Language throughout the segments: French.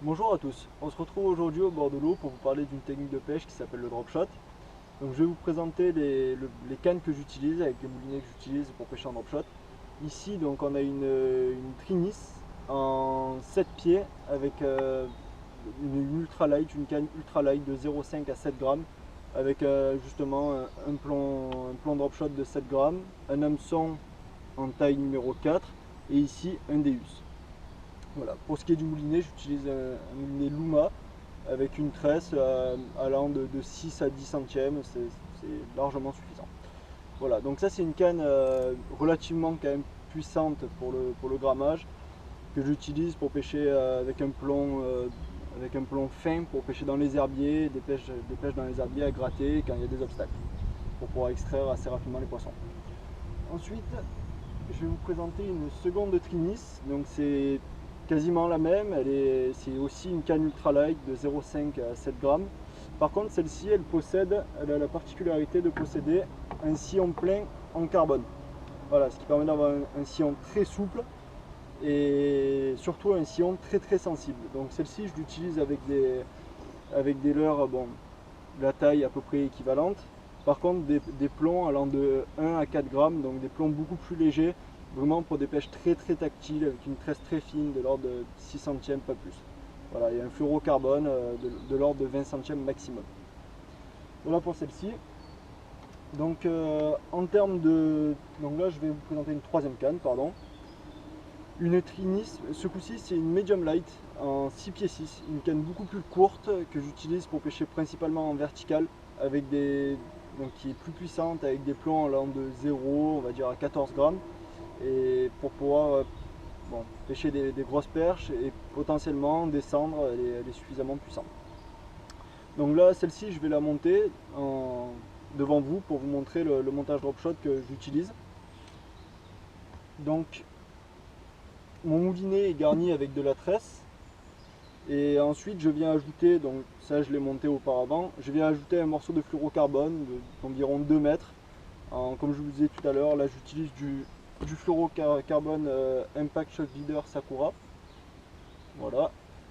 Bonjour à tous, on se retrouve aujourd'hui au bord de l'eau pour vous parler d'une technique de pêche qui s'appelle le drop shot. Donc je vais vous présenter les cannes que j'utilise avec les moulinets que j'utilise pour pêcher en drop shot. Ici donc on a une Trinis en 7 pieds avec une ultra light, une canne ultra light de 0,5 à 7 grammes avec justement un plomb drop shot de 7 grammes, un hameçon en taille numéro 4 et ici un Deus. Voilà. Pour ce qui est du moulinet, j'utilise un moulinet Luma avec une tresse allant de 6 à 10 centièmes, c'est largement suffisant. Voilà, donc ça c'est une canne relativement quand même puissante pour le grammage que j'utilise pour pêcher avec un plomb fin pour pêcher dans les herbiers, des pêches dans les herbiers à gratter quand il y a des obstacles pour pouvoir extraire assez rapidement les poissons. Ensuite, je vais vous présenter une seconde Trinis, donc c'est quasiment la même, c'est aussi une canne ultra light de 0,5 à 7 grammes. Par contre celle-ci elle a la particularité de posséder un sillon plein en carbone. Voilà, ce qui permet d'avoir un sillon très souple et surtout un sillon très sensible. Donc celle-ci je l'utilise avec des leurres, bon, de la taille à peu près équivalente. Par contre des plombs allant de 1 à 4 grammes, donc des plombs beaucoup plus légers, vraiment pour des pêches très tactiles avec une tresse très fine de l'ordre de 6 centièmes, pas plus. Voilà, il y a un fluorocarbone de l'ordre de 20 centièmes maximum. Voilà pour celle-ci. Donc en termes de... Donc là je vais vous présenter une troisième canne, pardon. Une Trinis, ce coup-ci c'est une medium light en 6 pieds 6, une canne beaucoup plus courte que j'utilise pour pêcher principalement en vertical avec donc qui est plus puissante avec des plombs allant de 0 on va dire à 14 grammes et pour pouvoir bon, pêcher des grosses perches et potentiellement descendre, elle est suffisamment puissante. Donc là celle-ci je vais la monter devant vous pour vous montrer le montage drop shot que j'utilise. Donc mon moulinet est garni avec de la tresse et ensuite je viens ajouter, donc ça je l'ai monté auparavant, je viens ajouter un morceau de fluorocarbone d'environ 2 mètres. Comme je vous disais tout à l'heure, là j'utilise du fluorocarbone Impact Shock Leader Sakura. Voilà,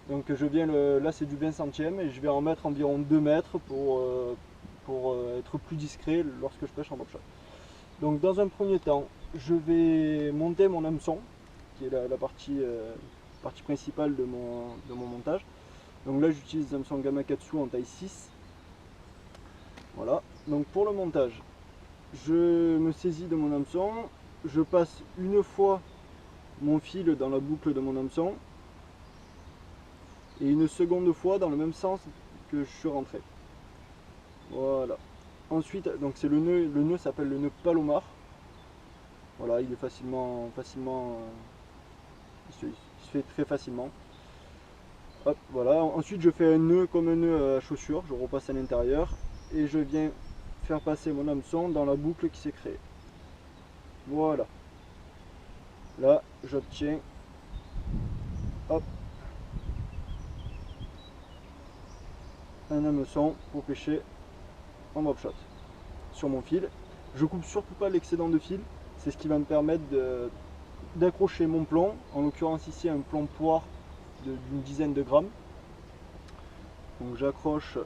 donc là c'est du 20 centièmes et je vais en mettre environ 2 mètres pour être plus discret lorsque je pêche en drop shot. Donc dans un premier temps, je vais monter mon hameçon qui est la partie principale de mon montage. Donc là j'utilise un hameçon Gamakatsu en taille 6. Voilà, donc pour le montage, je me saisis de mon hameçon, je passe une fois mon fil dans la boucle de mon hameçon et une seconde fois dans le même sens que je suis rentré. Voilà. Ensuite, donc c'est le nœud s'appelle le nœud Palomar. Voilà, il est il se fait très facilement. Hop, voilà. Ensuite, je fais un nœud comme un nœud à chaussure, je repasse à l'intérieur et je viens faire passer mon hameçon dans la boucle qui s'est créée. Voilà. Là, j'obtiens, hop, un hameçon pour pêcher en drop shot sur mon fil. Je coupe surtout pas l'excédent de fil, c'est ce qui va me permettre d'accrocher mon plomb, en l'occurrence ici un plomb poire d'une dizaine de grammes. Donc j'accroche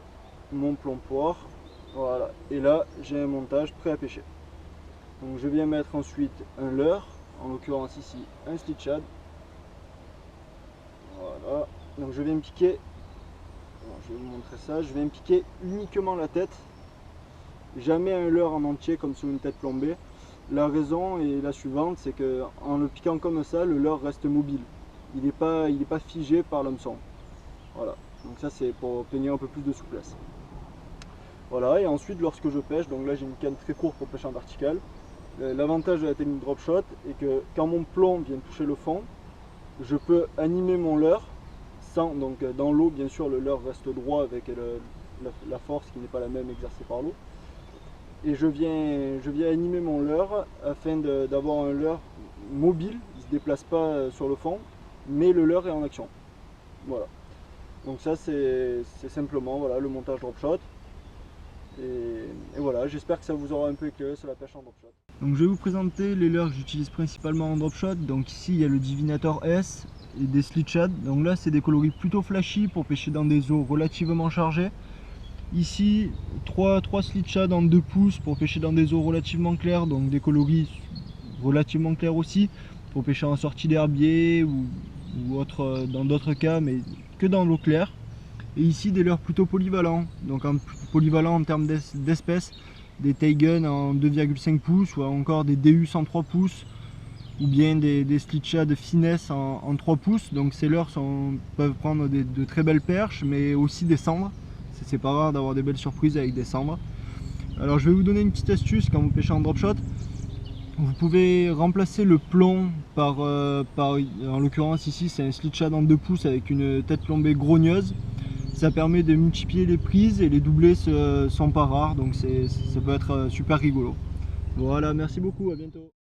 mon plomb poire, voilà, et là j'ai un montage prêt à pêcher. Donc je viens mettre ensuite un leurre, en l'occurrence ici un stitch shad. Voilà, donc je viens me piquer, je vais vous montrer ça, je viens me piquer uniquement la tête, jamais un leurre en entier comme sur une tête plombée. La raison est la suivante, c'est que en le piquant comme ça, le leurre reste mobile. Il n'est pas figé par l'hameçon. Voilà, donc ça c'est pour obtenir un peu plus de souplesse. Voilà, et ensuite lorsque je pêche, donc là j'ai une canne très courte pour pêcher en vertical. L'avantage de la technique drop shot est que quand mon plomb vient toucher le fond, je peux animer mon leurre sans, donc dans l'eau bien sûr le leurre reste droit avec la force qui n'est pas la même exercée par l'eau. Et je viens animer mon leurre afin d'avoir un leurre mobile, il ne se déplace pas sur le fond, mais le leurre est en action. Voilà. Donc ça c'est simplement voilà, le montage drop shot. Et voilà, j'espère que ça vous aura un peu éclairé sur la pêche en drop shot. Donc je vais vous présenter les leurres que j'utilise principalement en drop shot. Donc ici il y a le Divinator S et des slitchads. Donc là c'est des coloris plutôt flashy pour pêcher dans des eaux relativement chargées. Ici 3 slitchads en 2 pouces pour pêcher dans des eaux relativement claires, donc des coloris relativement clairs aussi, pour pêcher en sortie d'herbier ou autre, dans d'autres cas, mais que dans l'eau claire. Et ici des leurres plutôt polyvalents, donc polyvalents en termes d'espèces, des Taigen en 2,5 pouces ou encore des DU en 3 pouces ou bien des slitchads de finesse en 3 pouces. Donc ces leurres peuvent prendre de très belles perches, mais aussi des cendres. C'est pas rare d'avoir des belles surprises avec des cendres. Alors je vais vous donner une petite astuce quand vous pêchez en drop shot. Vous pouvez remplacer le plomb par en l'occurrence ici c'est un slitchad en 2 pouces avec une tête plombée grogneuse. Ça permet de multiplier les prises et les doublés sont pas rares, donc ça peut être super rigolo. Voilà, merci beaucoup, à bientôt.